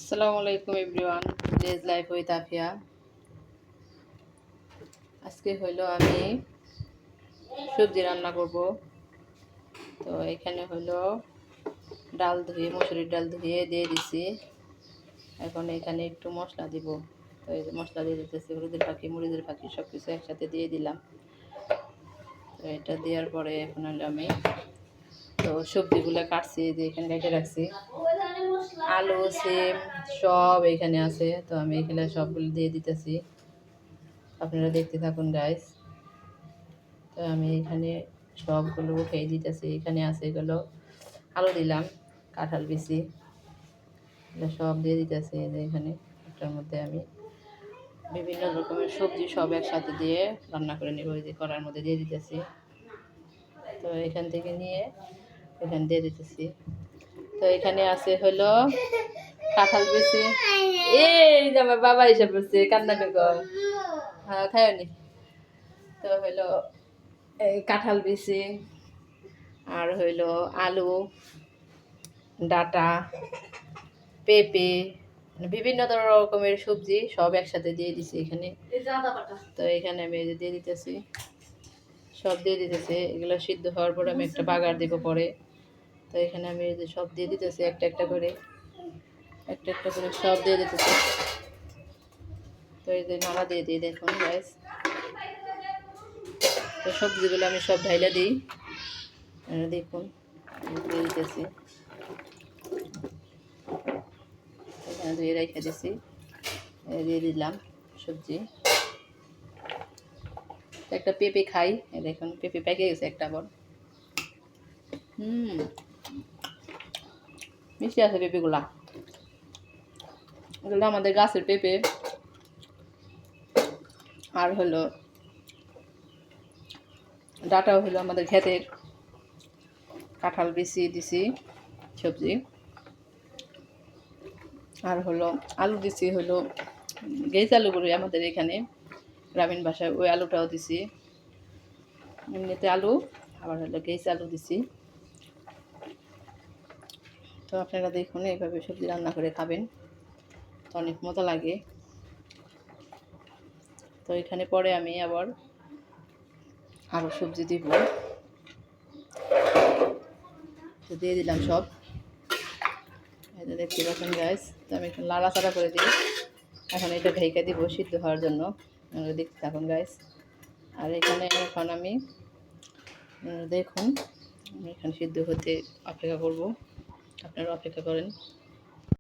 আসসালামু আলাইকুম everyone, days life with Afia. আজকে হইলো আমি সবজি রান্না করব। তো এখানে হইলো ডাল ধুয়ে, মসুরির ডাল ধুয়ে দিয়ে দিছি। এখন এখানে একটু মশলা দিব। তো এই যে মশলা দিয়ে দিতেছি, হলুদের ফাঁকি, মরিচের ফাঁকি সব কিছু একসাথে দিয়ে দিলাম। তো এটা দেওয়ার পরে এখন হলো আমি সবজিগুলো কাটছি, যে এখানে কেটে রাখছি। আলু, সিম সব এখানে আছে। তো আমি এখানে সবগুলো দিয়ে দিতেছি, আপনারা দেখতে থাকুন গাইস। তো আমি এখানে সবগুলো উঠিয়ে দিতেছি। এখানে আছে এগুলো আলু দিলাম, কাঁঠাল বিচি, এগুলো সব দিয়ে দিতেছি। এখানে একটার মধ্যে আমি বিভিন্ন রকমের সবজি সব একসাথে দিয়ে রান্না করে নেব। এই যে কড়ার মধ্যে দিয়ে দিতেছি। তো এখান থেকে নিয়ে এখানে দিয়ে দিতেছি। তো এখানে আছে হলো কাঁঠাল বিচি। এই যে আমার বাবা এসে পড়ছে, কান্না বেগম। হ্যাঁ, খায়নি। তো হলো এই কাঁঠাল বিচি, আর হইলো আলু, ডাটা, পেঁপে, বিভিন্ন রকমের সবজি সব একসাথে দিয়ে দিছি এখানে। তো এখানে আমি এই যে দিয়ে দিতেছি, সব দিয়ে দিতেছি। এগুলো সিদ্ধ হওয়ার পরে আমি একটা বাগার দিব পরে। তো এখানে আমি এই যে সব দিয়ে দিতেছি, একটা একটা করে সব দিয়ে দিতেছি। তো এই যে নাড়া দিয়ে দিই, দেখুন গাইস। তো সবজিগুলো আমি সব ঢাইলা দিই, দেখুন দিয়ে দিতেছি। এখানে ধুয়ে রেখে দিছি, দিয়ে দিলাম সবজি। একটা পেঁপে খাই, দেখুন পেঁপে পেকে গেছে একটা বড়। মিষ্টি আছে পেঁপেগুলা। এগুলো আমাদের গাছের পেঁপে। আর হলো ডাটাও হলো আমাদের ক্ষেতের। কাঁঠাল বিচি দিছি সবজি। আর হলো আলু দিছি, হলো গেজ আলু করি আমাদের এখানে গ্রামীণ ভাষায়, ওই আলুটাও দিছি। এমনিতে আলু, আবার হলো গেজ আলু দিছি। তো আপনারা দেখুন, এইভাবে সবজি রান্না করে খাবেন, তো অনেক মজা লাগে। তো এখানে পরে আমি আবার আরও সবজি দিব, তো দিয়ে দিলাম সব। এটা দেখতে পাচ্ছেন গাইস। তো আমি একটু লাড়াচাড়া করে দিই। এখন এটা ঢেকে দিব সিদ্ধ হওয়ার জন্য, দেখতে থাকুন গাইস। আর এখানে এখন আমি দেখুন, আমি এখানে সিদ্ধ হতে অপেক্ষা করব, আপনারা অপেক্ষা করেন।